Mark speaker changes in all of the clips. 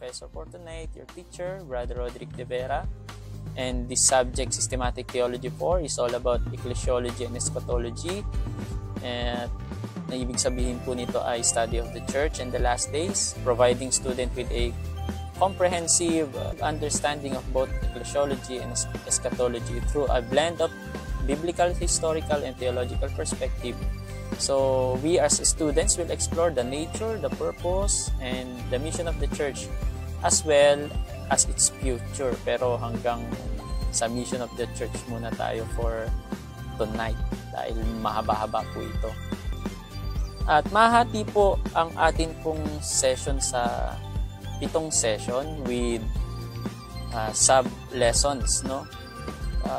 Speaker 1: professor for tonight, your teacher, Brother Roderick De Vera. And this subject, Systematic Theology 4, is all about ecclesiology and eschatology. And na ibig sabihin po nito ay study of the church and the last days, providing student with a comprehensive understanding of both ecclesiology and eschatology through a blend of biblical, historical, and theological perspective. So we as students will explore the nature, the purpose, and the mission of the church as well as its future. Pero hanggang sa mission of the church muna tayo for tonight dahil mahaba-haba po ito. At mahati po ang atin pong session sa 7 session with sub-lessons, no?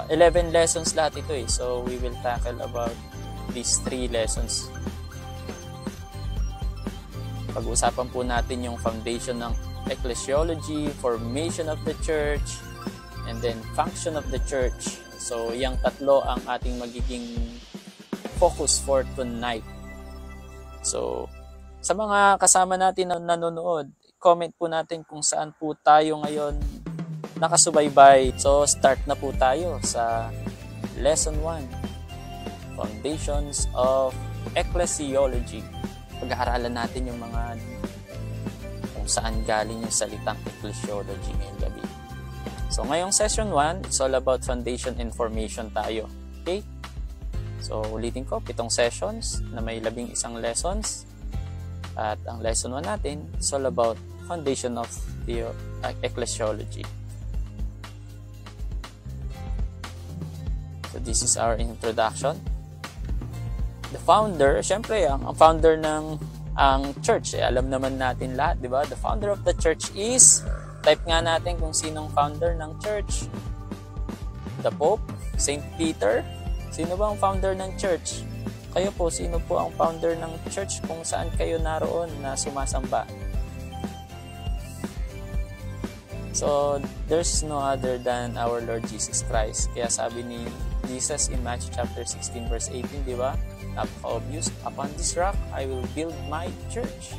Speaker 1: 11 lessons lahat ito eh. So we will tackle about these 3 lessons. Pag-uusapan po natin yung foundation ng ecclesiology, formation of the church, and then function of the church. So, yung tatlo ang ating magiging focus for tonight. So, sa mga kasama natin na nanonood, comment po natin kung saan po tayo ngayon nakasubaybay. So, start na po tayo sa Lesson 1. Foundations of Ecclesiology. Pag-aaralan natin yung mga kung saan galing yung salitang ecclesiology ngayong gabi. So, ngayong session 1, it's all about foundation and formation tayo. Okay? So, ulitin ko, 7 sessions na may 11 lessons. At ang lesson 1 natin is all about foundation of the ecclesiology. So, this is our introduction. The founder, syempre, ang founder ng ang church, alam naman natin lahat, di ba? The founder of the church is, type nga natin kung sinong founder ng church. The Pope, Saint Peter. Sino ba ang founder ng church? Kayo po, sino po ang founder ng church kung saan kayo naroon na sumasamba? So, there's no other than our Lord Jesus Christ. Kaya sabi ni Jesus in Matthew chapter 16 verse 18, di ba? Napaka-obvious, upon this rock I will build my church.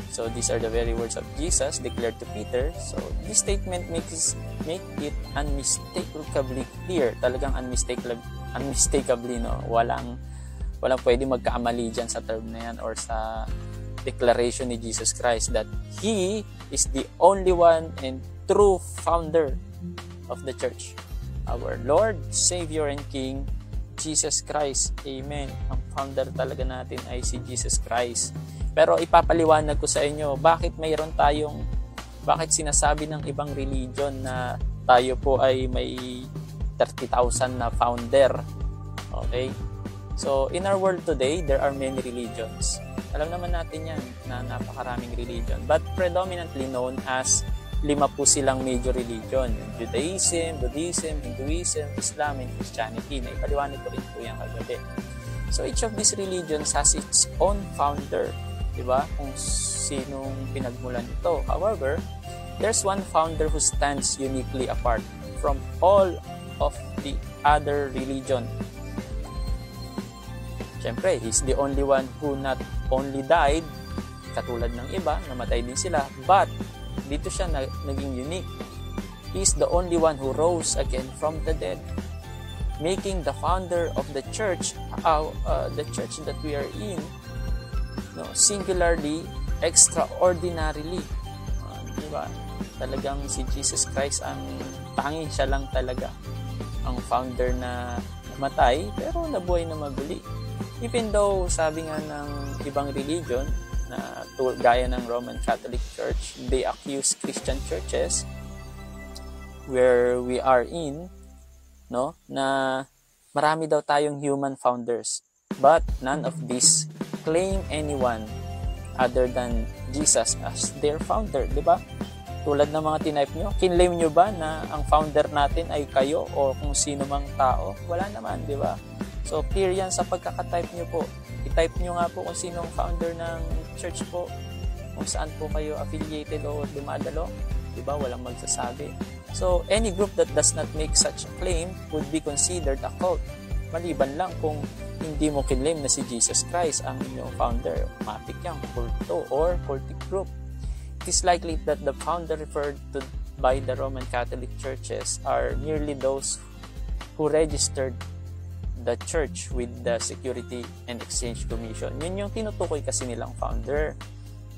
Speaker 1: So these are the very words of Jesus declared to Peter. So this statement make it unmistakably clear. Talagang unmistakably, no? Walang pwede magkaamali dyan sa term na yan or sa declaration ni Jesus Christ that He is the only one and true founder of the church. Our Lord, Savior, and King, Jesus Christ. Amen. Ang founder talaga natin ay si Jesus Christ. Pero ipapaliwanag ko sa inyo bakit sinasabi ng ibang religion na tayo po ay may 30,000 na founder. Okay? So, in our world today, there are many religions. Alam naman natin yan na napakaraming religion. But predominantly known as 5 po silang major religion. Judaism, Buddhism, Hinduism, Islam, and Christianity. Na ipaliwanag ko rin po yan kagabi. So each of these religions has its own founder. Diba? Kung sinong pinagmulan ito. However, there's one founder who stands uniquely apart from all of the other religion. Siyempre, he's the only one who not only died, katulad ng iba, namatay din sila, but dito siya naging unique. He is the only one who rose again from the dead, making the founder of the church that we are in, singularly, extraordinarily. Diba? Talagang si Jesus Christ ang tanging siya lang talaga ang founder na namatay pero nabuhay na maguli. Even though sabi nga ng ibang religion na gaya ng Roman Catholic Church, they accuse Christian churches where we are in, na marami daw tayong human founders. But none of these claim anyone other than Jesus as their founder, di ba? Tulad ng mga tinype nyo, kinlaim nyo ba na ang founder natin ay kayo o kung sino mang tao? Wala naman, di ba? So, clear yan sa pagkakatype nyo po. I-type nyo nga po kung sino ang founder ng church po, kung saan po kayo affiliated o dumadalo. Diba? Walang magsasabi. So, any group that does not make such a claim would be considered a cult. Maliban lang kung hindi mo kinlaim na si Jesus Christ ang inyong founder. Matik yan, culto or cultic group. It is likely that the founder referred to by the Roman Catholic churches are merely those who registered the church with the Security and Exchange Commission. Yun yung tinutukoy kasi nilang founder,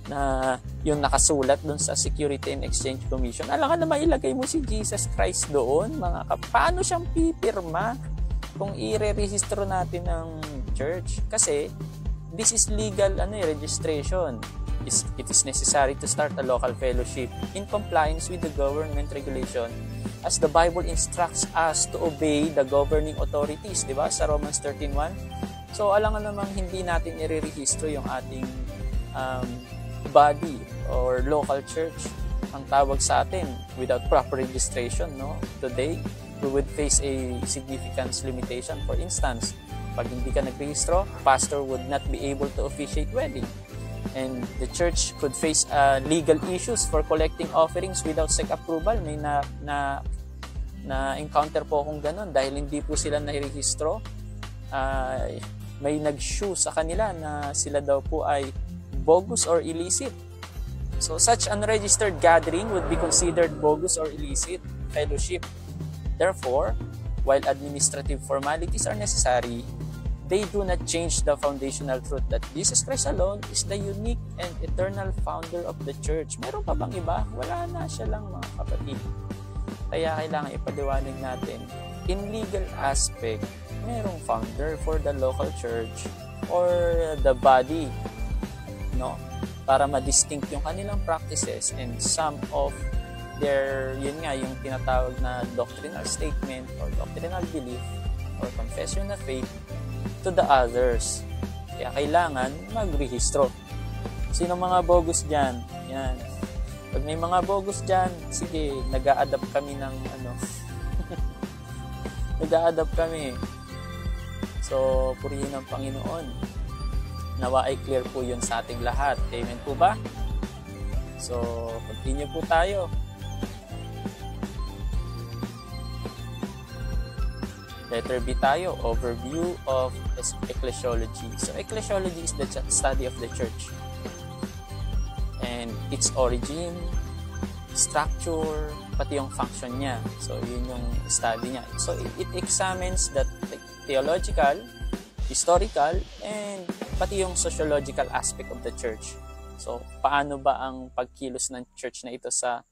Speaker 1: na yung nakasulat dun sa Security and Exchange Commission. Alam ka na mailagay mo si Jesus Christ doon, paano siyang pipirma kung i-re-registro natin ng church? Kasi this is legal registration. It is necessary to start a local fellowship in compliance with the government regulation, as the Bible instructs us to obey the governing authorities, di ba? Sa Romans 13:1. So, alam nga namang hindi natin i-re-registro yung ating body or local church. Ang tawag sa atin, without proper registration, no? Today, we would face a significant limitation. For instance, pag hindi ka nagrehistro, pastor would not be able to officiate wedding. And the church could face legal issues for collecting offerings without SEC approval. May na-encounter po akong ganun dahil hindi po sila nahirehistro. May nag-sue sa kanila na sila daw po ay bogus or illicit. So such unregistered gathering would be considered bogus or illicit fellowship. Therefore, while administrative formalities are necessary, they do not change the foundational truth that Jesus Christ alone is the unique and eternal founder of the church. Meron pa bang iba? Wala na, siya lang, mga kapatid. Kaya kailangan ipaliwanag natin, in legal aspect, merong founder for the local church or the body, no? Para ma-distinct yung kanilang practices and some of their, yun nga, yung tinatawag na doctrinal statement or doctrinal belief or confession of faith to the others. Kaya kailangan magrehistro. Sino mga bogus dyan? Yan. Pag may mga bogus dyan, sige, nag-a-adapt kami ng nag-a-adapt kami. So, purihin ang Panginoon. Nawa ay clear po yun sa ating lahat. Amen po ba? So, continue po tayo. Letter B tayo, overview of ecclesiology. So, ecclesiology is the study of the church and its origin, structure, pati yung function niya. So, yun yung study niya. So, it examines the theological, historical, and pati yung sociological aspect of the church. So, paano ba ang pagkilos ng church na ito sa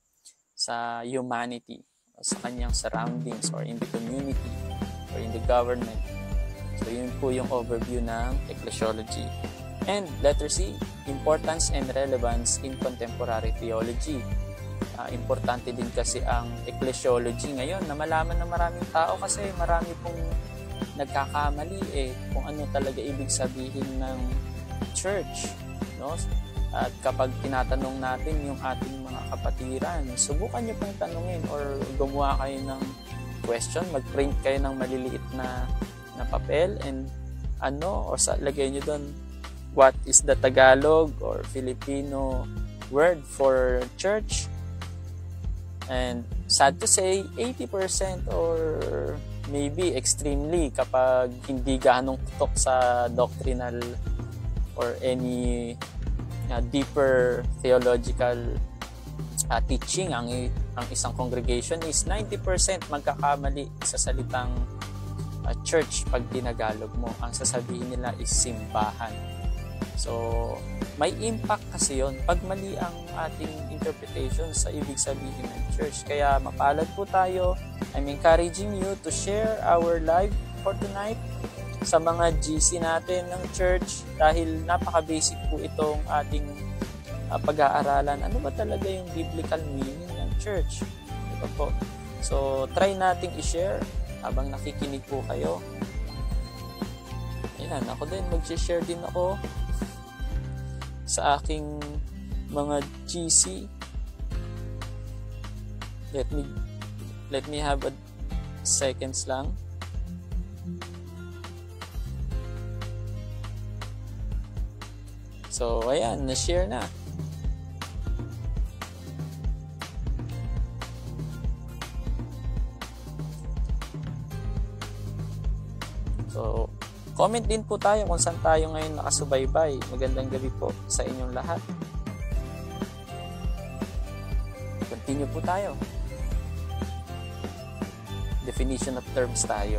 Speaker 1: humanity, o sa kanyang surroundings, or in the community, or in the government. So, yun po yung overview ng ecclesiology. And letter C, importance and relevance in contemporary theology. Importante din kasi ang ecclesiology ngayon na malaman ng maraming tao kasi marami pong nagkakamali kung ano talaga ibig sabihin ng church, no? At kapag tinatanong natin yung ating mga kapatiran, subukan nyo pong tanungin or gumawa kayo ng question, mag-print kayo ng maliliit na papel and or lagay nyo doon, what is the Tagalog or Filipino word for church? And sad to say, 80% or maybe extremely kapag hindi ganong tutok sa doctrinal or any deeper theological teaching ang isang congregation is 90% magkakamali sa salitang church pag tinagalog mo. Ang sasabihin nila is simbahan. So, may impact kasi yon pag mali ang ating interpretation sa ibig sabihin ng church. Kaya mapalad po tayo. I'm encouraging you to share our live for tonight sa mga GC natin ng church dahil napaka-basic po itong ating pag-aaralan. Ano ba talaga yung biblical meaning ng church? Ito po. So, try nating i-share habang nakikinig po kayo. Ayan, ako din, mag-share din ako sa aking mga GC. Let me have a seconds lang. So, ayan, na-share na. So, comment din po tayo kung saan tayo ngayon nakasubaybay. Magandang gabi po sa inyong lahat. Continue po tayo. Definition of terms tayo.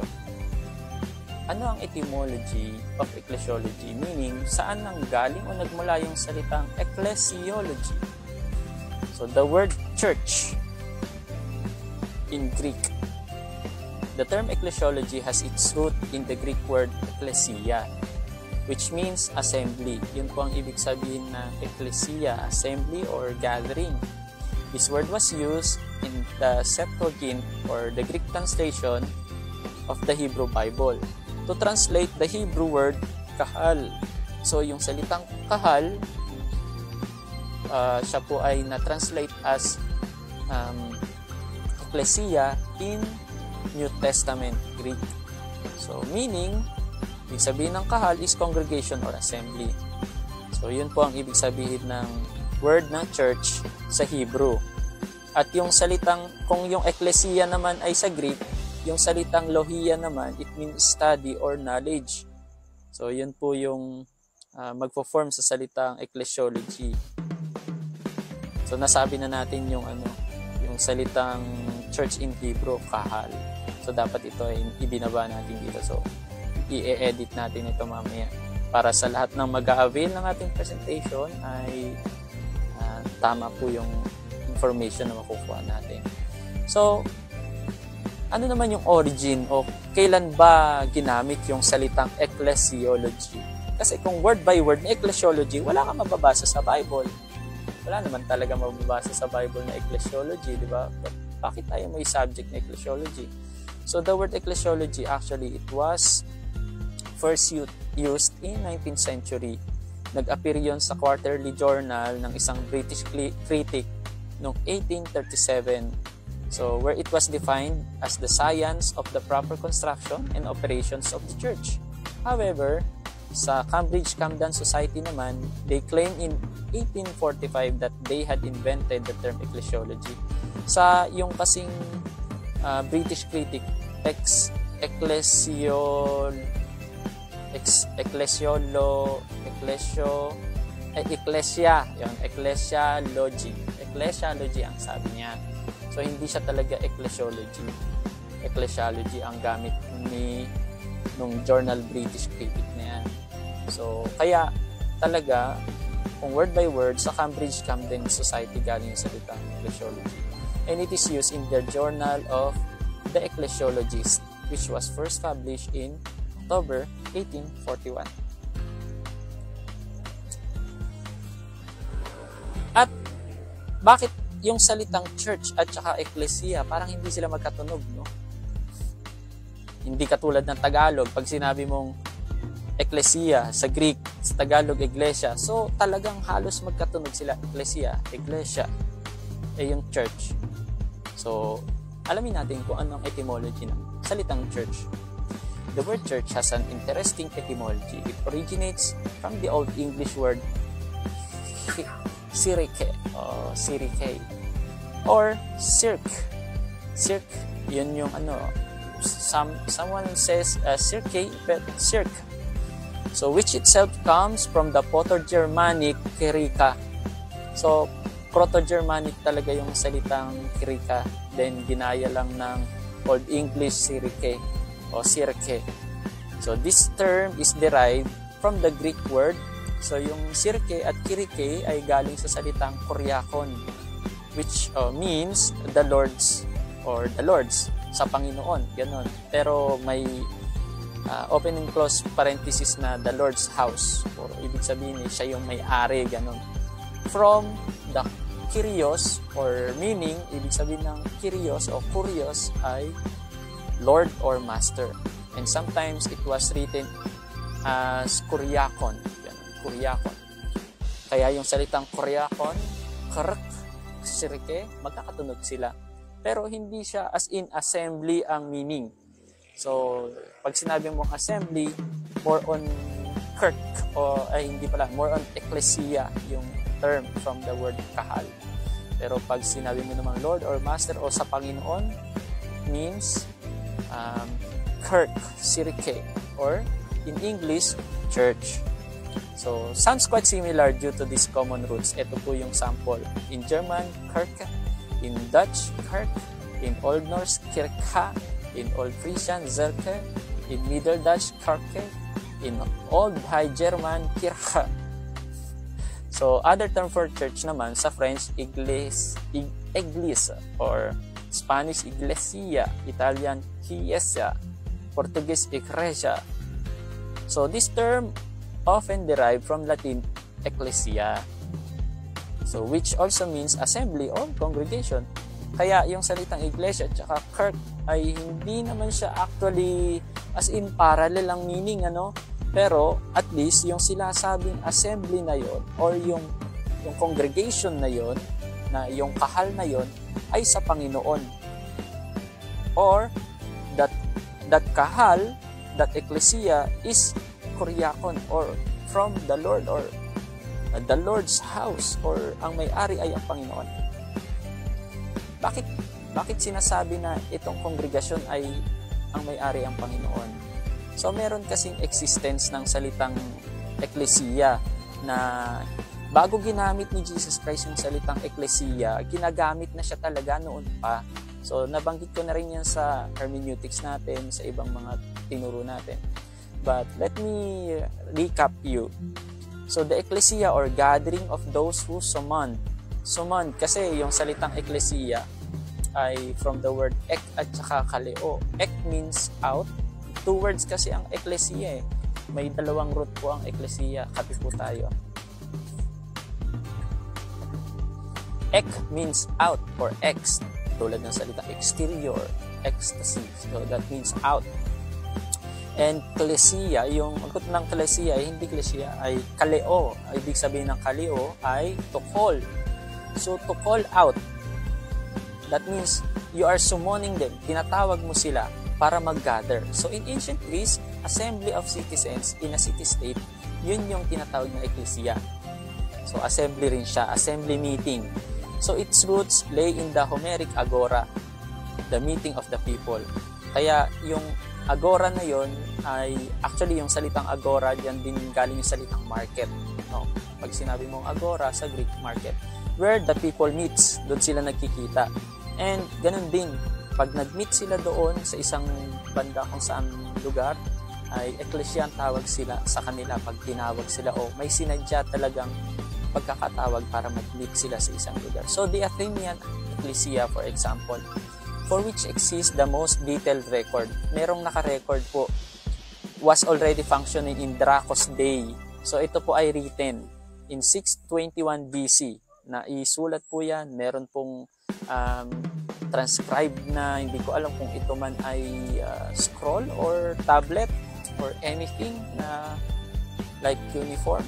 Speaker 1: Ano ang etymology of ecclesiology? Meaning, saan nang galing o nagmula yung salitang ecclesiology? So, the word church in Greek. The term ecclesiology has its root in the Greek word ecclesia, which means assembly. Yun po ang ibig sabihin ng ecclesia, assembly or gathering. This word was used in the Septuagint or the Greek translation of the Hebrew Bible to translate the Hebrew word kahal. So, yung salitang kahal, siya po ay na-translate as ecclesia in New Testament Greek. So, meaning, ibig sabihin ng kahal is congregation or assembly. So, yun po ang ibig sabihin ng word ng church sa Hebrew. At yung salitang, kung yung ecclesia naman ay sa Greek, yung salitang lohia naman, it means study or knowledge. So, yun po yung magpo-form sa salitang ecclesiology. So, nasabi na natin yung salitang church in Hebrew, kahal. So, dapat ito ay ibinaba natin dito. So, i-edit natin ito mamaya. Para sa lahat ng mag-a-avail ng ating presentation ay tama po yung information na makukuha natin. So, ano naman yung origin o kailan ba ginamit yung salitang ecclesiology? Kasi kung word by word na ecclesiology, wala kang mababasa sa Bible. Wala naman talaga mababasa sa Bible na ecclesiology, di ba? Bakit tayo may subject na ecclesiology? So the word ecclesiology, actually, it was first used in 19th century. Nag-appear yon sa quarterly journal ng isang British critic noong 1837. So, where it was defined as the science of the proper construction and operations of the church. However, sa Cambridge Camden Society naman, they claimed in 1845 that they had invented the term ecclesiology. Sa yung kasing British critic, ecclesiology ang sabi niya. So, hindi siya talaga ecclesiology. Ecclesiology ang gamit nung journal British critic na yan. So, kaya talaga, kung word by word, sa Cambridge Camden Society galing yung salitang ecclesiology. And it is used in their Journal of the Ecclesiologist, which was first published in October 1841. At bakit yung salitang church at saka ecclesia, parang hindi sila magkatunog, no? Hindi katulad ng Tagalog, pag sinabi mong ecclesia, sa Greek, sa Tagalog, iglesia. So, talagang halos magkatunog sila, ecclesia, iglesia, yung church. So, alamin natin kung anong etymology ng salitang church. The word church has an interesting etymology. It originates from the Old English word sirike or cirque. Cirque, yun yung someone says cirque, but cirque. So, which itself comes from the Proto-Germanic kirika. So, Proto-Germanic talaga yung salitang kirika. Then, ginaya lang ng Old English sirike o cirque. So, this term is derived from the Greek word. So, yung cirque at kirike ay galing sa salitang Koryakon, which means the Lord's or the Lord's, sa Panginoon, ganon. Pero may open and close parenthesis na the Lord's house. O ibig sabihin siya yung may-ari, ganon. From the Kyrios or meaning, ibig sabihin ng Kyrios o Kurios ay Lord or Master. And sometimes it was written as Kuryakon. Kuryakon. Kaya yung salitang Kuryakon, Kirk, Sirike, magkakatunog sila. Pero hindi siya as in assembly ang meaning. So, pag sinabi mong assembly, more on kirk o more on ecclesia yung term from the word kahal. Pero pag sinabi mo namang Lord or Master o sa Panginoon, means kirk, sirike, or in English, church. So, sounds quite similar due to these common roots. Ito po yung sample. In German, Kirche. in Dutch Kerk, in Old Norse Kirka, in Old Frisian Zerke, in Middle Dutch Kerke, in Old High German Kirche. So, other term for church naman sa French, Église or Spanish Iglesia, Italian Chiesa, Portuguese Igreja. So, this term often derived from Latin ecclesia, so which also means assembly or congregation. Kaya yung salitang iglesia at saka kirk ay hindi naman siya actually as in parallel ang meaning, ano? Pero at least yung sinasabing assembly na yon or yung congregation na yon, na yung kahal na yon ay sa Panginoon. Or that kahal, that ecclesia is Kuriakon or from the Lord, or the Lord's house, or ang may-ari ay ang Panginoon. Bakit sinasabi na itong kongregasyon ay ang may-ari ang Panginoon? So meron kasing existence ng salitang ecclesia na bago ginamit ni Jesus Christ yung salitang ecclesia, ginagamit na siya talaga noon pa. So nabanggit ko na rin yan sa hermeneutics natin, sa ibang mga tinuro natin. But let me recap you. So the ecclesia or gathering of those who summoned. Summoned kasi yung salitang ecclesia ay from the word ek at saka kaleo. Ek means out. Two words kasi ang ecclesia eh. May dalawang root po ang ecclesia. Kapi po tayo. Ek means out or ex. Tulad ng salita exterior, ecstasy. So that means out. And klesia, yung angkot ng klesia ay hindi klesia, ay kaleo. Ibig sabihin ng kaleo ay to call. So to call out, that means you are summoning them. Tinatawag mo sila para mag-gather. So in ancient Greece, assembly of citizens in a city-state, yun yung tinatawag na ecclesia. So assembly rin siya, assembly meeting. So its roots lay in the Homeric agora, the meeting of the people. Kaya yung agora na yon ay actually yung salitang agora, diyan din galing yung salitang market. No? Pag sinabi mong agora sa Greek, market, where the people meets, doon sila nagkikita. And ganun din, pag nag-meet sila doon sa isang banda kung saan lugar, ay ecclesia ang tawag sila sa kanila pag tinawag sila o may sinadya talagang pagkakatawag para mag-meet sila sa isang lugar. So the Athenian ecclesia, for example, for which exists the most detailed record, merong naka-record po, was already functioning in Dracos Day. So ito po ay written in 621 BC. Na isulat po yan, meron pong transcribed na, hindi ko alam kung ito man ay scroll or tablet or anything na like cuneiform.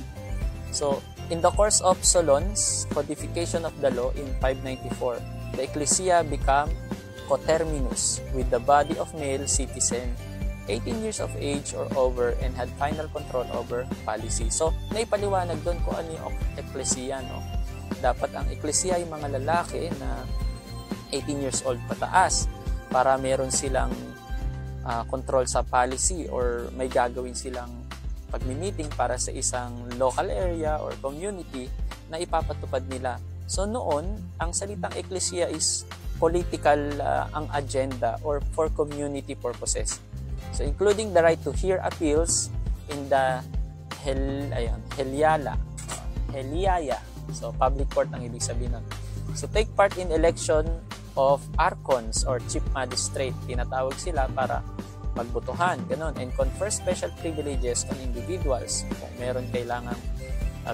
Speaker 1: So in the course of Solon's codification of the law in 594, the ecclesia became coterminous with the body of male citizen 18 years of age or over and had final control over policy. So, naipaliwanag doon kung ano yung ecclesia, no? Dapat ang ecclesia ay mga lalaki na 18 years old pataas para meron silang control sa policy or may gagawin silang pagmi-meeting para sa isang local area or community na ipapatupad nila. So noon, ang salitang ecclesia is political ang agenda or for community purposes. So including the right to hear appeals in the Heliaya. So public court ang ibig sabihin nun. So take part in election of archons or chief magistrate. Tinatawag sila para magbotohan, ganun, and confer special privileges on individuals kung meron kailangang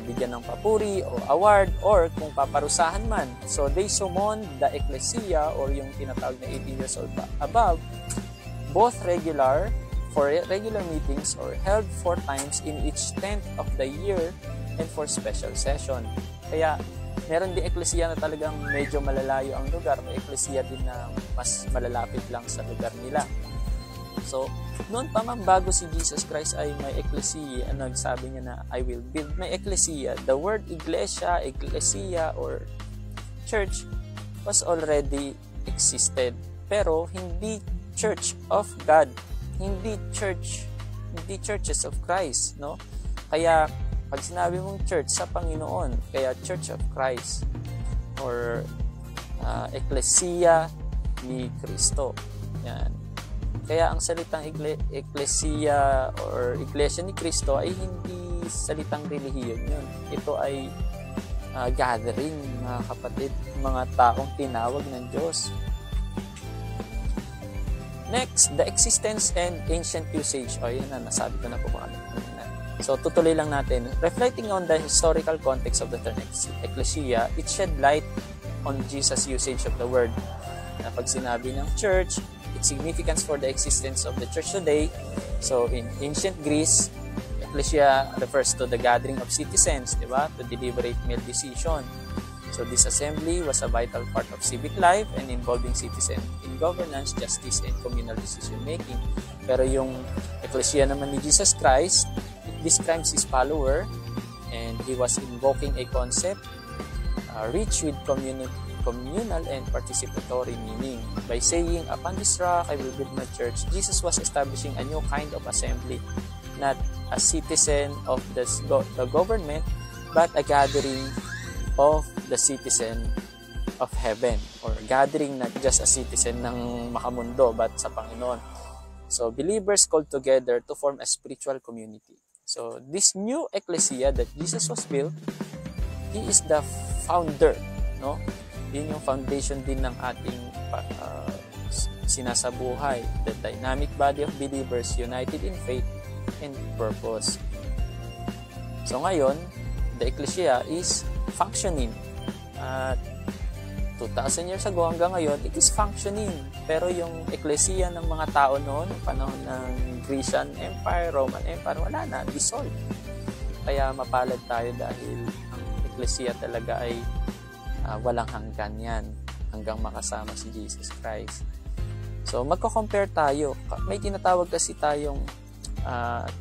Speaker 1: bigyan ng papuri o award or kung paparusahan man. So they summoned the ecclesia or yung tinatawag na 18 years old above, both regular meetings or held 4 times in each 10th of the year and for special session. Kaya meron din ecclesia na talagang medyo malalayo ang lugar, may ecclesia din na mas malalapit lang sa lugar nila. So, noon pa man bago si Jesus Christ ay may ecclesia, nagsabi niya na I will build my ecclesia. The word iglesia, ecclesia or church was already existed. Pero hindi church of God, hindi churches of Christ, no? Kaya pag sinabi mong church sa Panginoon, kaya Church of Christ or Ecclesia ni Kristo. Yan. Kaya ang salitang Ecclesia or Iglesia ni Kristo ay hindi salitang relihiyon yun. Ito ay gathering, mga kapatid, mga taong tinawag ng Diyos. Next, the existence and ancient usage. O, yun na, nasabi ko na po kung ano. So, tutuloy lang natin. Reflecting on the historical context of the term Ecclesia, it shed light on Jesus' usage of the word. Na pag sinabi ng church, its significance for the existence of the church today. So, in ancient Greece, Ecclesia refers to the gathering of citizens, di ba? To deliberate meal decision. So, this assembly was a vital part of civic life and involving citizens in governance, justice, and communal decision-making. Pero yung Ecclesia naman ni Jesus Christ, it describes his follower, and he was invoking a concept rich with communal and participatory meaning. By saying, upon this rock I will build my church, Jesus was establishing a new kind of assembly, not a citizen of the government, but a gathering of the citizen of heaven, or gathering not just a citizen ng makamundo, but sa Panginoon. So, believers called together to form a spiritual community. So, this new ecclesia that Jesus was built, He is the founder, no? Yun yung foundation din ng ating sinasabuhay, the dynamic body of believers united in faith and purpose. So ngayon, the ecclesia is functioning. 2,000 years ago hanggang ngayon, it is functioning. Pero yung ecclesia ng mga tao noon, panahon ng Grecian Empire, Roman Empire, wala na, dissolved. Kaya mapalad tayo dahil ang ecclesia talaga ay walang hanggan yan hanggang makasama si Jesus Christ. So, magko-compare tayo. May tinatawag kasi tayong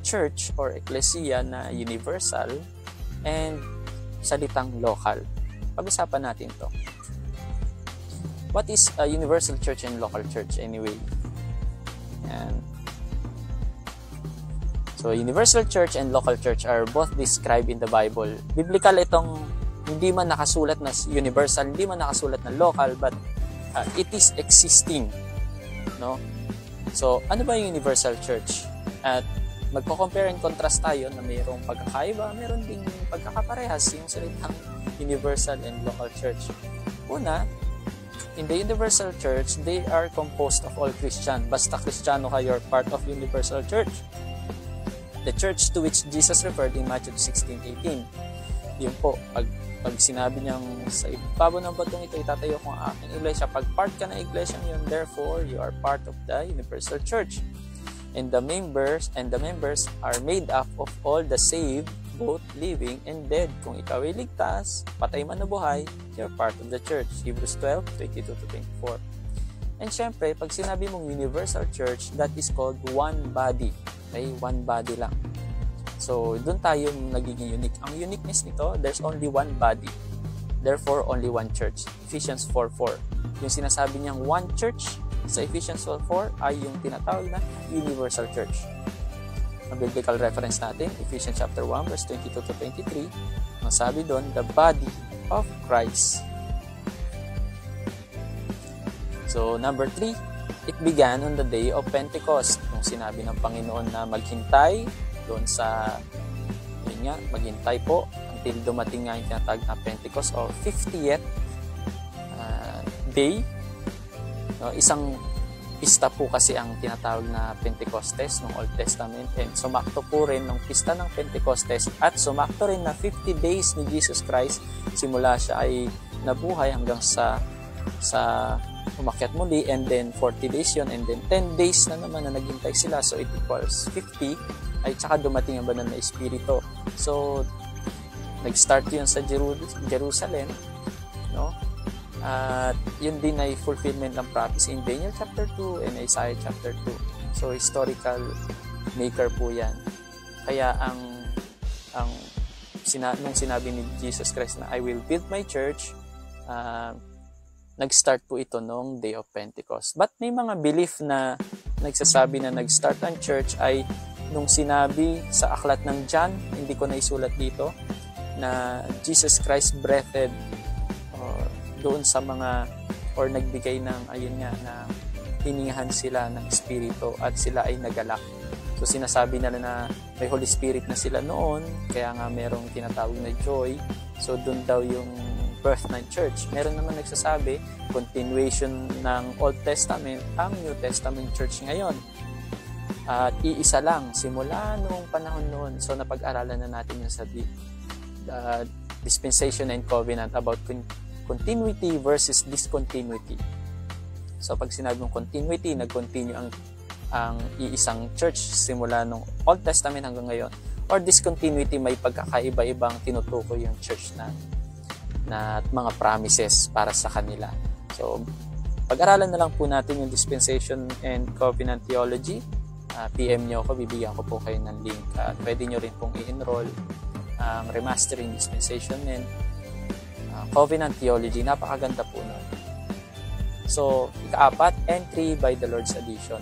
Speaker 1: church or ecclesia na universal and salitang local. Pag-usapan natin to. What is a universal church and local church anyway? Yan. So, universal church and local church are both described in the Bible. Biblical itong hindi man nakasulat na universal, hindi man nakasulat na local, but it is existing. No? So, ano ba yung universal church? At magko-compare and contrast tayo na mayroong pagkakaiba, mayroon ding pagkakaparehas yung salitang universal and local church. Una, in the universal church, they are composed of all Christian. Basta Kristiyano ka, you're part of universal church. The church to which Jesus referred in Matthew 16:18. Yun po, pag sinabi niyang sa ibabaw ng batong ito, itatayo ko ang aking iglesia. Pag part ka ng iglesia yun, therefore, you are part of the universal church. And the members are made up of all the saved, both living and dead. Kung ikaw ay ligtas, patay man o buhay, you're part of the church. Hebrews 12:22-24. And syempre, pag sinabi mong universal church, that is called one body. Okay? One body lang. So, doon tayo nagiging unique. Ang uniqueness nito, there's only one body. Therefore, only one church. Ephesians 4:4. Yung sinasabi niyang one church sa Ephesians 4:4 ay yung tinatawag na universal church. Ang biblical reference natin, Ephesians chapter 1, verse 22-23. Ang sabi doon, the body of Christ. So, number 3, it began on the day of Pentecost. Nung sinabi ng Panginoon na maghintay doon sa, yun nga, maghintay po until dumating nga yung tinatawag na Pentecost or 50th day. Isang pista po kasi ang tinatawag na Pentecostes ng Old Testament, and sumakto po rin ng pista ng Pentecostes at sumakto rin na 50 days ni Jesus Christ simula siya ay nabuhay hanggang sa umakyat muli, and then 40 days yun, and then 10 days na naman na naghintay sila, so it equals 50, ay tsaka dumating ang banal na Espiritu. So nag-start yun sa Jerusalem, no? At yun din ay fulfillment ng prophecy in Daniel chapter 2 and Isaiah chapter 2. So historical maker po yan. Kaya nung sinabi ni Jesus Christ na I will build my church, nag-start po ito noong Day of Pentecost. But may mga belief na nagsasabi na nag-start ang church ay nung sinabi sa aklat ng John, hindi ko na isulat dito, na Jesus Christ breathed doon sa mga or nagbigay ng, ayun nga, na hiningahan sila ng Espiritu at sila ay nagalak. So sinasabi nila na may Holy Spirit na sila noon, kaya nga merong tinatawag na joy. So dun daw yung birth ng church. Meron naman nagsasabi, continuation ng Old Testament ang New Testament church ngayon. At iisa lang, simula noong panahon noon. So napag-aralan na natin yung sa dispensation and covenant about continuity versus discontinuity. So pag sinabi mong continuity, nag-continue ang iisang church simula nung Old Testament hanggang ngayon. Or discontinuity, may pagkakaiba-ibang tinutukoy yung church na mga promises para sa kanila. So pag-aralan na lang po natin yung dispensation and covenant theology. PM nyo ako, bibigyan ko po kayo ng link. Pwede nyo rin pong i-enroll ang remastering dispensation and covenant theology. Napakaganda po nun. So, ika-4, entry by the Lord's addition.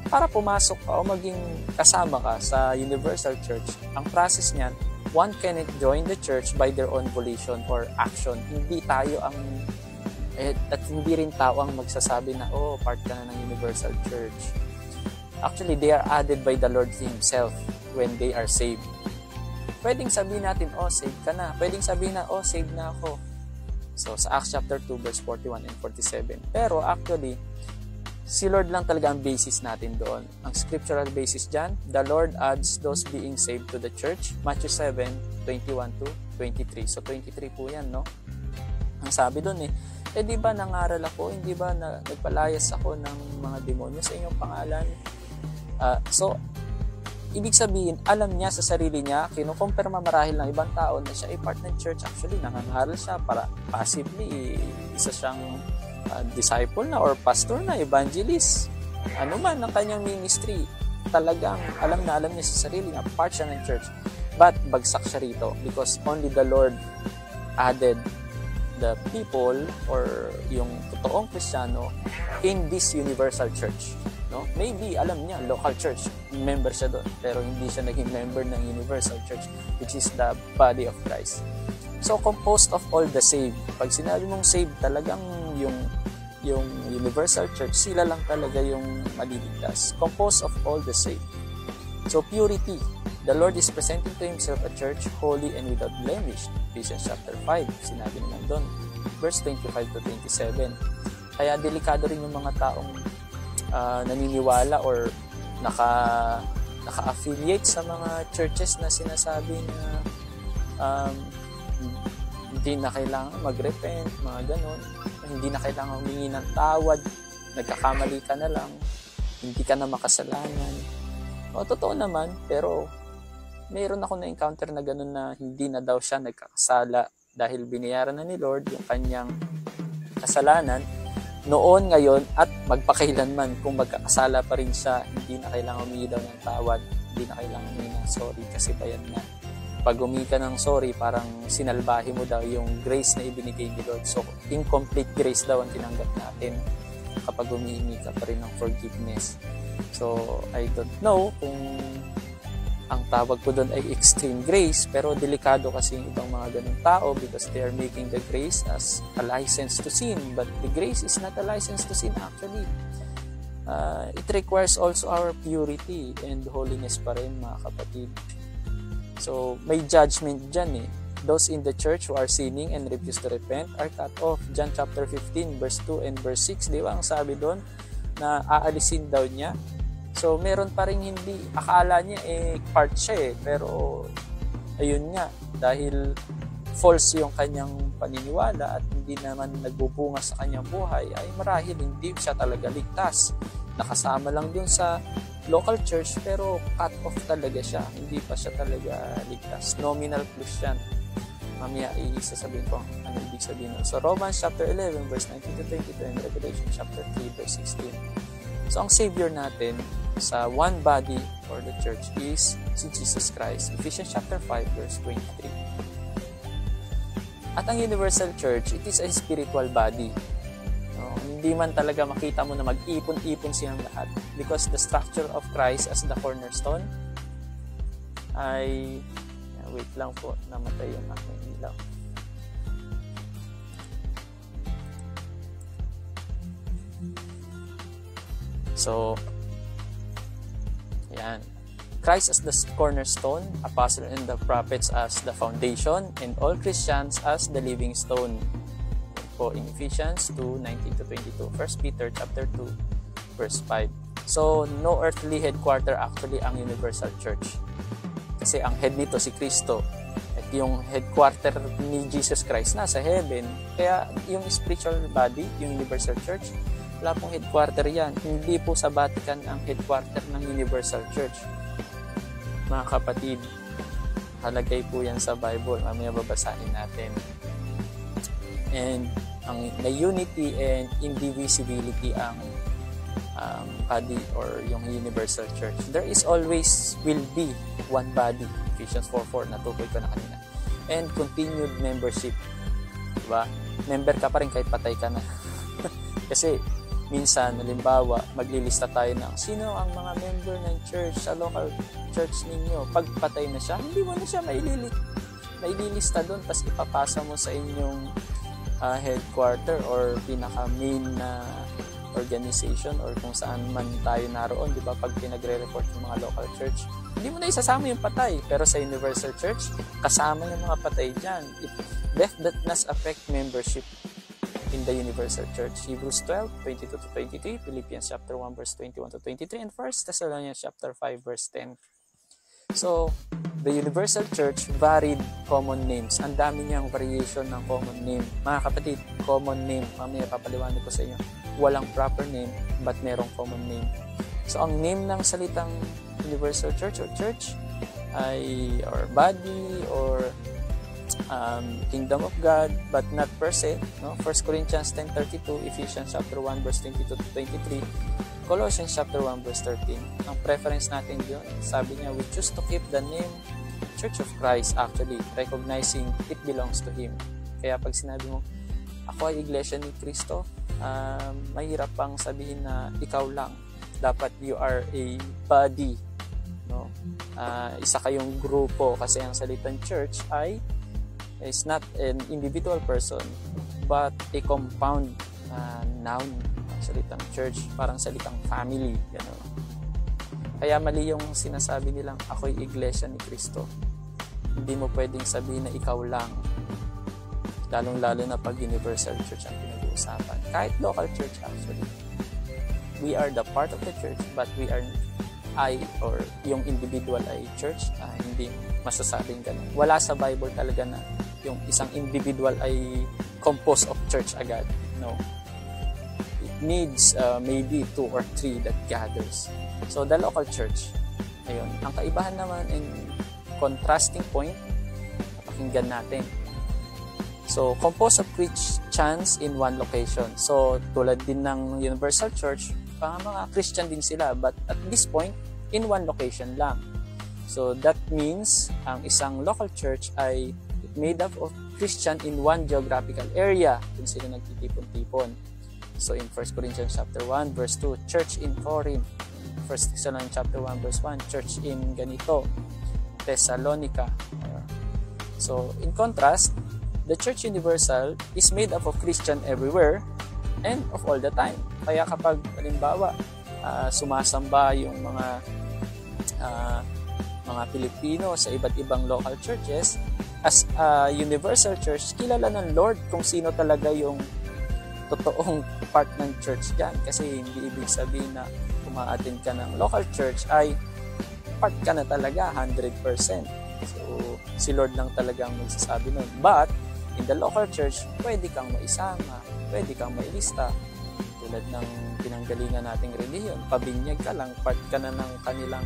Speaker 1: Para pumasok ka o maging kasama ka sa Universal Church, ang process niyan, one cannot join the church by their own volition or action. Hindi tayo at hindi rin tao ang magsasabi na, part ka na ng Universal Church. Actually, they are added by the Lord Himself when they are saved. Pwedeng sabihin natin, saved ka na. Pwedeng sabihin na, saved na ako. So, sa Acts chapter 2, verse 41 and 47. Pero actually, si Lord lang talaga ang basis natin doon. Ang scriptural basis dyan, the Lord adds those being saved to the church. Matthew 7, 21 to 23. So, 23 po yan, no? Ang sabi doon di ba nangaral ako? Hindi ba nagpalayas ako ng mga demonyo sa inyong pangalan? So, ibig sabihin, alam niya sa sarili niya, kinukumpirma marahil ng ibang tao na siya ay part ng church. Actually, nangangaral siya para possibly isa siyang disciple na or pastor na, evangelist. Ano man ang kanyang ministry, talagang alam niya sa sarili niya, part siya ng church. But bagsak siya rito because only the Lord added the people or yung totoong Kristiyano in this universal church. No? Maybe, alam niya, local church, member siya doon, pero hindi siya naging member ng universal church, which is the body of Christ. So, composed of all the saved. Pag sinabi mong saved, talagang yung universal church, sila lang talaga yung maliligtas. Composed of all the saved. So, purity. The Lord is presenting to Himself a church holy and without blemish. Ephesians chapter 5, sinabi naman doon. Verse 25 to 27. Kaya delikado rin yung mga taong naniniwala or naka-affiliate sa mga churches na sinasabi na hindi na kailangan mag-repent, mga ganon. Hindi na kailangan humingi ng tawad, nagkakamali ka na lang, hindi ka na makasalanan. Totoo naman, pero mayroon ako na-encounter na ganon na hindi na daw siya nagkakasala dahil binayaran na ni Lord yung kanyang kasalanan noon, ngayon, at magpakailanman. Kung magkakasala pa rin siya, hindi na kailangan humingi daw ng tawad, hindi na kailangan humingi ng sorry kasi bayad na. Pag humingi ka ng sorry, parang sinalbahe mo daw yung grace na ibinigay ni Lord. So, incomplete grace daw ang tinanggap natin kapag humingi ka pa rin ng forgiveness. So, I don't know kung ang tawag ko doon ay extreme grace, pero delikado kasi yung ibang mga ganung tao because they are making the grace as a license to sin, but the grace is not a license to sin actually. It requires also our purity and holiness pa rin, mga kapatid. So, may judgment dyan Those in the church who are sinning and refuse to repent are cut off. John chapter 15 verse 2 and verse 6, di ba? Ang sabi doon na aalisin daw niya. So, meron pa rin hindi, akala niya part siya pero ayun nga, dahil false yung kanyang paniniwala at hindi naman nagbubunga sa kanyang buhay, ay marahil hindi siya talaga ligtas. Nakasama lang dun sa local church pero cut off talaga siya, hindi pa siya talaga ligtas. Nominal Christian. Mamaya isasabihin ko ano ibig sabihin. So, Romans chapter 11 verse 19 to 22 and Revelation chapter 3 verse 16. So, ang Savior natin sa one body or the church is si Jesus Christ. Ephesians chapter 5 verse 23. At ang universal church, it is a spiritual body. Hindi man talaga makita mo na mag-ipon-ipon silang lahat because the structure of Christ as the cornerstone ay wait lang po, namatay yung aking ilaw. So, yan. Christ as the cornerstone, apostle and the prophets as the foundation, and all Christians as the living stone. Po in Ephesians 2:19-22, 1 Peter chapter 2, verse 5. So, no earthly headquarter actually ang universal church. Kasi ang head nito si Kristo. At yung headquarter ni Jesus Christ nasa heaven. Kaya yung spiritual body, yung universal church, wala pong headquarter yan. Hindi po sa Vatican ang headquarter ng universal church. Mga kapatid, halagay po yan sa Bible. Mamaya babasahin natin. And the unity and indivisibility ang body or yung universal church. There is always will be one body. Ephesians 4:4, natukoy ko na kanina. And continued membership. Diba? Member ka pa rin kahit patay ka na. Kasi minsan, halimbawa, maglilista tayo ng sino ang mga member ng church sa local church ninyo. Pag patay na siya, hindi mo na siya maililista doon, tapos ipapasa mo sa inyong headquarter or pinaka-main na organization or kung saan man tayo naroon, di ba? Pag pinagre-report yung mga local church, hindi mo na isasama yung patay. Pero sa universal church, kasama yung mga patay dyan. Death does not affect membership in the universal church. Hebrews 12:22-23, Philippians chapter 1 verse 21-23, and 1 Thessalonians chapter 5 verse 10. So, the universal church varied common names. Ang dami niyang variation ng common name. Mga kapatid, common name, mamaya papaliwanag ko sa inyo. Walang proper name, but merong common name. So, ang name ng salitang universal church or church ay or body or kingdom of God, but not per se. No? 1 Corinthians 10:32, Ephesians chapter 1 verse 22-23, Colossians chapter 1 verse 13. Ang preference natin yun, sabi niya, we choose to keep the name Church of Christ, actually recognizing it belongs to Him. Kaya pag sinabi mo, ako ay iglesia ni Kristo, mahirap pang sabihin na ikaw lang. Dapat you are a body. No? Isa kayong grupo, kasi ang salitang church is not an individual person, but a compound noun. Salitang church, parang salitang family. Gano'n. Kaya mali yung sinasabi nilang ako'y iglesia ni Kristo. Hindi mo pwedeng sabihin na ikaw lang. Lalong-lalo na pag universal church ang pinag-uusapan. Kahit local church actually. We are the part of the church, but we are or yung individual ay church, hindi masasabing ganun. Wala sa Bible talaga na yung isang individual ay composed of church agad. No. Needs maybe 2 or 3 that gathers. So, the local church, ayun. Ang kaibahan naman and contrasting point, pakinggan natin. So, composed of Christians in one location. So, tulad din ng Universal Church, mga Christian din sila, but at this point, in one location lang. So, that means, ang isang local church ay made up of Christian in one geographical area kung sila nagtitipon-tipon. So in 1 Corinthians chapter 1 verse 2, church in Corinth. 1 Thessalonians chapter 1 verse 1, church in ganito, Thessalonica. So in contrast, the church universal is made up of Christian everywhere and of all the time. Kaya kapag halimbawa sumasamba yung mga Pilipino sa iba't ibang local churches, as a universal church, kilala ng Lord kung sino talaga yung totoong part ng church dyan. Kasi hindi ibig sabihin na umaattend ka ng local church ay part ka na talaga 100%. So, si Lord lang talagang magsasabi nun. But, in the local church, pwede kang maisama, pwede kang mailista. Tulad ng pinanggalingan nating relihiyon, pabinyag ka lang, part ka na ng kanilang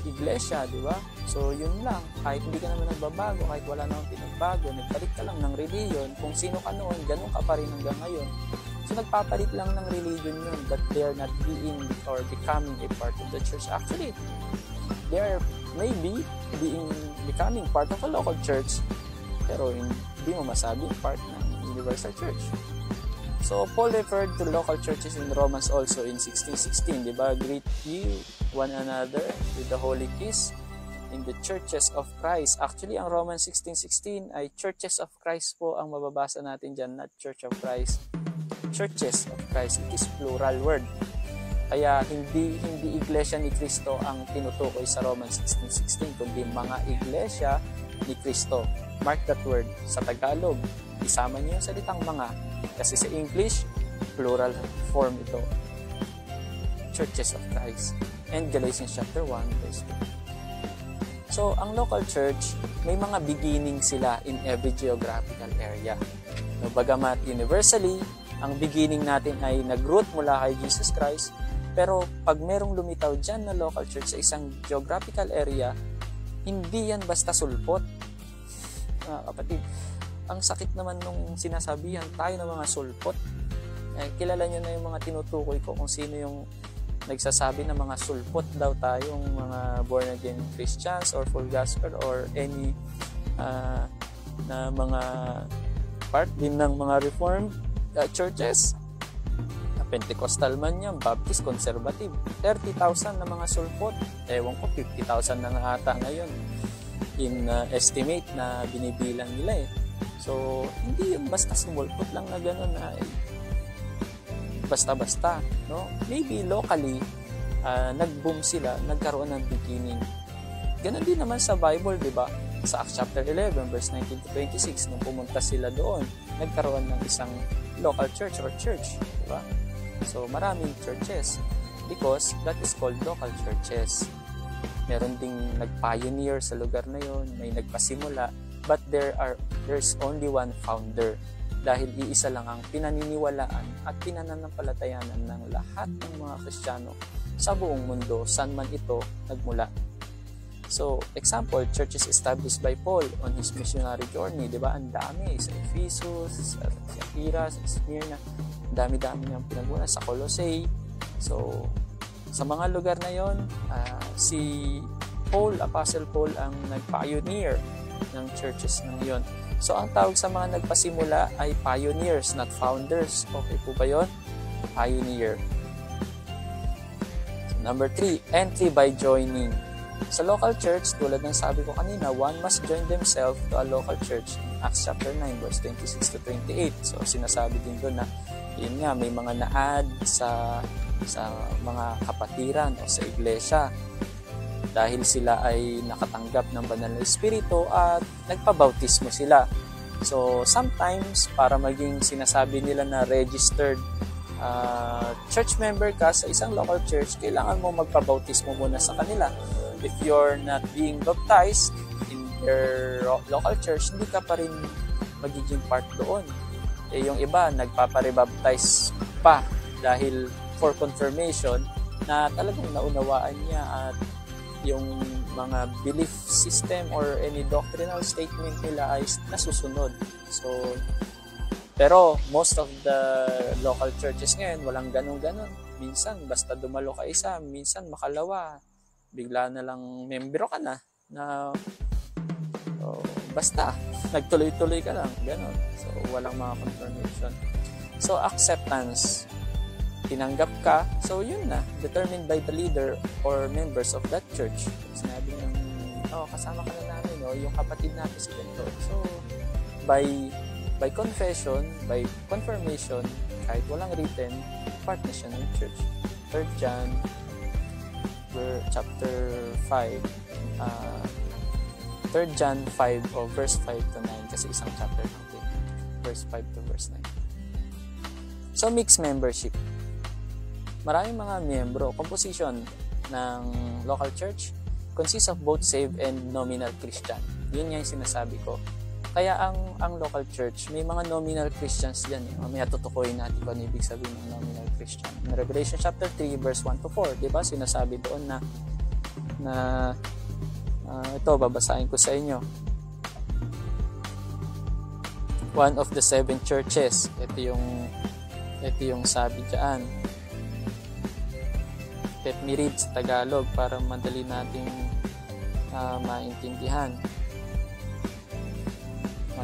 Speaker 1: iglesia, di ba? So, yun lang. Kahit hindi ka naman nagbabago, kahit wala namang pinagbago, nagpalit ka lang ng religion. Kung sino ka noon, ganun ka pa rin hanggang ngayon. So, nagpapalit lang ng religion yun, but they are not being or becoming a part of the church. Actually, they are maybe becoming part of a local church, pero hindi mo masabing part ng universal church. So, Paul referred to local churches in Romans also in 16:16, di ba? Greet ye one another with the holy kiss in the churches of Christ. Actually, ang Romans 16:16 ay churches of Christ po ang mababasa natin dyan, not Church of Christ. churches of Christ. It is plural word. Kaya hindi iglesia ni Kristo ang tinutukoy sa Romans 16:16, kundi mga iglesia ni Kristo. Mark that word. Sa Tagalog, isama niyo yung salitang mga. Kasi sa English, plural form ito. Churches of Christ. And Galatians chapter 1, verse 2. So, ang local church, may mga beginning sila in every geographical area. No, bagamat universally, ang beginning natin ay nag-root mula kay Jesus Christ, pero pag merong lumitaw dyan na local church sa isang geographical area, hindi yan basta sulpot. Kapatid, ang sakit naman nung sinasabihan tayo ng mga sulpot. Kilala nyo na yung mga tinutukoy ko kung sino yung nagsasabi na mga sulpot daw tayong mga born again Christians or full gospel or any na mga part din ng mga reformed churches. Pentecostal man yan, Baptist, Conservative, 30,000 na mga sulpot. Ewan ko, 50,000 na nga ata ngayon in estimate na binibilang nila eh. So, hindi yung basta sumulpot lang na gano'n na basta-basta, no? Maybe locally, nag-boom sila, nagkaroon ng beginning. Ganon din naman sa Bible, di ba? Sa Acts chapter 11, verse 19 to 26, nung pumunta sila doon, nagkaroon ng isang local church or church, di ba? So, maraming churches because that is called local churches. Meron ding nag-pioneer sa lugar na yon, may nagpasimula, but there's only one founder dahil iisa lang ang pinaniniwalaan at pinananampalatayanan ng lahat ng mga Kristiyano sa buong mundo, saan man ito nagmula. So, example, churches established by Paul on his missionary journey, di ba? Ang dami, sa Ephesus, sa Thyatira, sa Smyrna, dami-dami niyang pinagmula sa Colossae. So, sa mga lugar na yon, si Paul, Apostle Paul, ang nag-pioneer ng churches ng yon. So, ang tawag sa mga nagpasimula ay pioneers, not founders. Okay po ba yun? Pioneer. So, number 3, entry by joining. Sa local church, tulad ng sabi ko kanina, one must join themselves to a local church in Acts chapter 9, verse 26 to 28. So, sinasabi din doon na, yun nga, may mga na-add sa mga kapatiran o sa iglesia dahil sila ay nakatanggap ng banal na espiritu at nagpabautismo sila. So, sometimes, para maging sinasabi nila na registered church member ka sa isang local church, kailangan mo magpabautismo muna sa kanila. If you're not being baptized in their local church, hindi ka pa rin magiging part doon. Yung iba, nagpaparebaptize pa dahil for confirmation na talagang naunawaan niya at yung mga belief system or any doctrinal statement nila ay nasusunod. So, pero most of the local churches ngayon, walang ganun-ganun. Minsan, basta dumalo ka isa, minsan makalawa, bigla na lang membro ka na basta nagtuloy-tuloy ka lang, gano'n. So, walang mga confirmation. So, acceptance. Tinanggap ka, so yun na, determined by the leader or members of that church. Sinabi ng, kasama ka na namin, yung kapatid natin si ganito. So, by confession, by confirmation, kahit walang written, part na siya ng church. 3 John chapter 5, 3 John 5 o verse 5 to 9 kasi isang chapter natin, verse 5 to verse 9. So, mixed membership. Maraming mga miyembro. Composition ng local church consists of both saved and nominal Christian. Yun yung sinasabi ko. Kaya ang local church, may mga nominal Christians dyan. Mamaya tutukoyin natin kung ano ibig sabihin ng nominal Christian. In Revelation chapter 3, verse 1 to 4, diba? Sinasabi doon na ito, babasahin ko sa inyo. One of the 7 churches. Ito yung sabi dyan. Let me read sa Tagalog para madali nating maintindihan.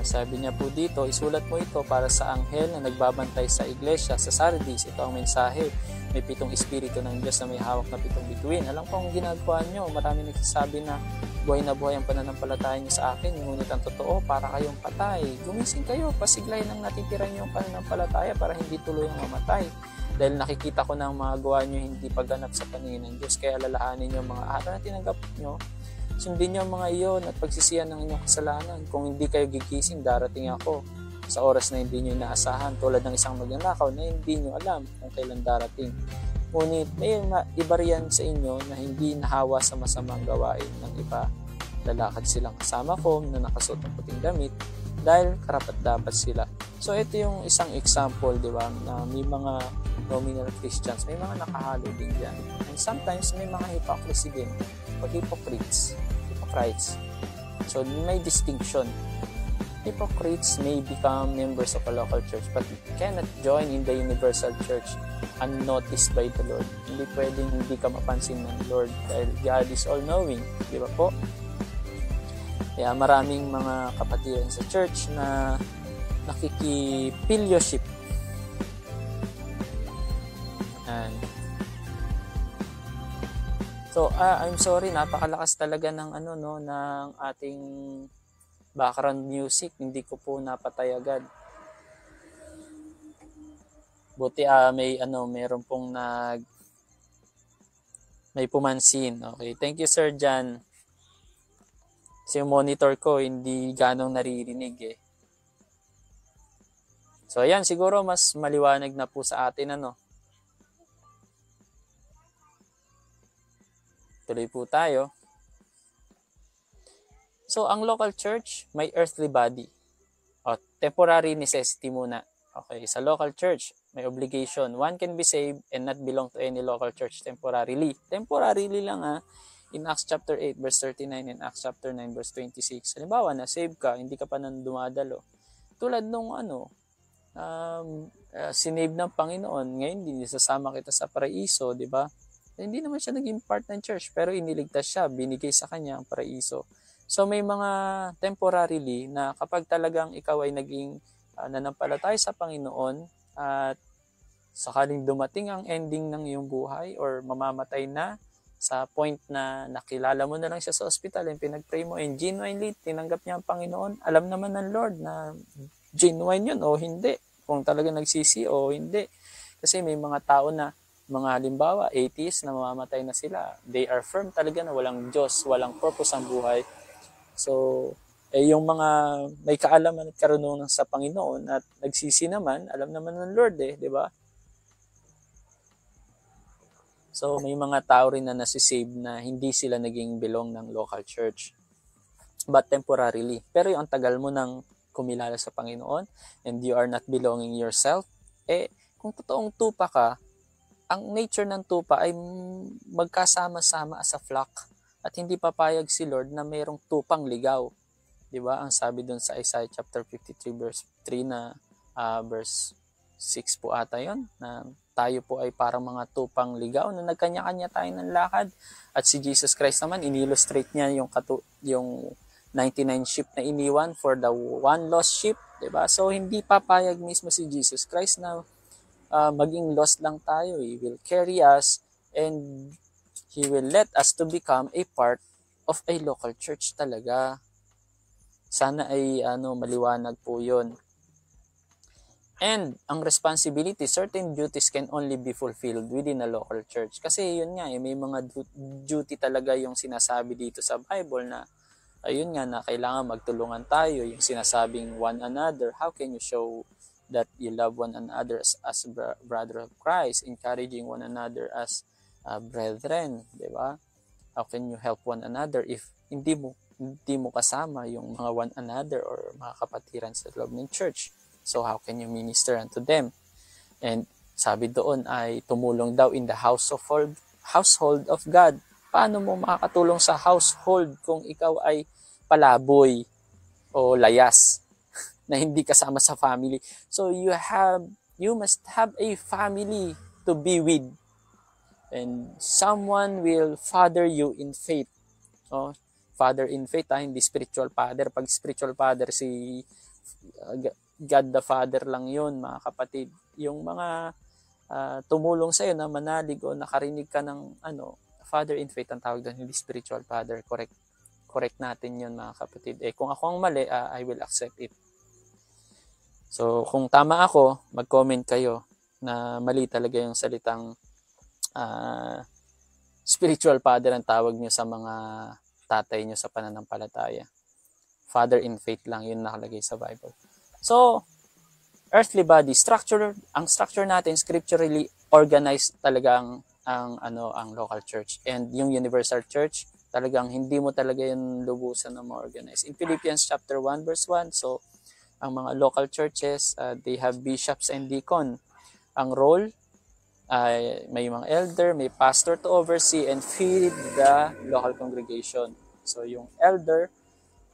Speaker 1: Sabi niya po dito, isulat mo ito para sa anghel na nagbabantay sa iglesia sa Sardis. Ito ang mensahe. May 7 espiritu ng Diyos na may hawak na 7 bituin. Alam ko ang ginagawa nyo. Marami nagsasabi na buhay ang pananampalataya niyo sa akin. Ngunit ang totoo, para kayong patay. Gumising kayo, pasiglayin ang natitira niyo ang pananampalataya para hindi tuluyang mamatay. Dahil nakikita ko na ang mga gawa nyo hindi pagganap sa paningin ng Diyos. Kaya alalahanin nyo ang mga araw na tinanggap nyo. Sundin nyo ang mga iyon at pagsisiyan ng inyong kasalanan. Kung hindi kayo gigising, darating ako sa oras na hindi nyo inaasahan, tulad ng isang magnanakaw na hindi nyo alam kung kailan darating. Ngunit may iba riyan sa inyo na hindi nahawa sa masamang gawain ng iba. Lalakad silang kasama ko na nakasuot ng puting damit dahil karapat dapat sila. So ito yung isang example, di ba, na may mga nominal Christians, may mga nakahalo din dyan. And sometimes may mga hypocrisy din, o hypocrites. So may distinction. Hypocrites may become members of a local church but cannot join in the universal church unnoticed by the Lord. Hindi pwedeng hindi ka mapansin ng Lord dahil God is all-knowing. Di ba po? Kaya maraming mga kapatiran sa church na nakikipilyoship. So, I'm sorry, napakalakas talaga ng ng ating background music. Hindi ko po napatay agad. Buti meron pong may pumansin. Okay, thank you Sir Jan. Kasi yung monitor ko hindi ganong naririnig eh. So, ayan, siguro mas maliwanag na po sa atin Tuloy po tayo. So, ang local church, may earthly body. Temporary necessity muna. Okay, sa local church, may obligation. One can be saved and not belong to any local church temporarily. Temporarily lang in Acts chapter 8 verse 39 and Acts chapter 9 verse 26. Halimbawa, na-save ka, hindi ka pa nang dumadalo. Tulad nung sinave ng Panginoon, ngayon hindi sasama kita sa paraiso, di ba? Hindi naman siya naging part ng church, pero iniligtas siya, binigay sa kanya ang paraiso. So may mga temporarily na kapag talagang ikaw ay naging nanampalataya sa Panginoon at sakaling dumating ang ending ng iyong buhay or mamamatay na sa point na nakilala mo na lang siya sa ospital and pinag-pray mo and genuinely tinanggap niya ang Panginoon, alam naman ng Lord na genuine yun o hindi, kung talaga nagsisi o hindi. Kasi may mga tao na mga halimbawa, atheists na mamamatay na sila. They are firm talaga na walang Diyos, walang purpose ang buhay. So, yung mga may kaalaman at karunungan sa Panginoon at nagsisi naman, alam naman ng Lord di ba? So, may mga tao rin na nasisave na hindi sila naging belong ng local church. But temporarily. Pero yung tagal mo nang kumilala sa Panginoon and you are not belonging yourself, kung totoong tupa ka, ang nature ng tupa ay magkasama-sama as a flock at hindi papayag si Lord na mayroong tupang ligaw. 'Di ba? Ang sabi doon sa Isaiah chapter 53 verse 3 na verse 6 po ata 'yon, na tayo po ay parang mga tupang ligaw na nagkanya-kanya tayo ng lakad. At si Jesus Christ naman in-illustrate niya yung 99 sheep na iniwan for the one lost sheep, 'di ba? So hindi papayag mismo si Jesus Christ na maging lost lang tayo. He will carry us and He will let us to become a part of a local church talaga. Sana ay maliwanag po yun. And ang responsibility, certain duties can only be fulfilled within a local church. Kasi yun nga, may mga duty talaga yung sinasabi dito sa Bible na ayun nga na kailangan magtulungan tayo. Yung sinasabing one another, how can you show that you love one another as brother of Christ, encouraging one another as brethren, di ba? How can you help one another if hindi mo kasama yung mga one another or mga kapatiran sa loob ng church? So how can you minister unto them? And sabi doon ay tumulong daw in the household of God. Paano mo makakatulong sa household kung ikaw ay palaboy o layas na hindi kasama sa family? So you must have a family to be with, and someone will father you in faith. Father in faith, hindi spiritual father. Pag spiritual father si God the Father lang yun, mga kapatid. Yung mga tumulong sa'yo na manalig o nakarinig ka ng father in faith ang tawag doon, hindi spiritual father. Correct natin yun, mga kapatid. Kung ako ang mali, I will accept it. So, kung tama ako, mag-comment kayo na mali talaga yung salitang spiritual father ang tawag nyo sa mga tatay nyo sa pananampalataya. Father in faith lang, yun nakalagay sa Bible. So, earthly body, ang structure natin, scripturally organized talaga ang local church. And yung universal church, talagang hindi mo talaga yung lubusan na ma-organize. In Philippians chapter 1 verse 1, so, ang mga local churches, they have bishops and deacon. Ang role, may mga elder, may pastor to oversee and feed the local congregation. So yung elder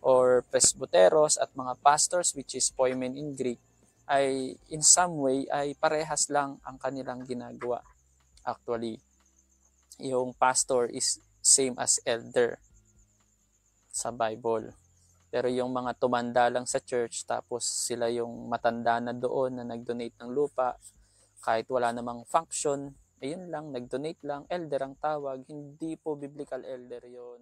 Speaker 1: or presbyteros at mga pastors, which is poimen in Greek, ay in some way ay parehas lang ang kanilang ginagawa. Actually, yung pastor is same as elder sa Bible. Pero yung mga tumanda lang sa church, tapos sila yung matanda na doon na nag-donate ng lupa, kahit wala namang function, ayun lang, nag-donate lang, elder ang tawag, hindi po biblical elder yon.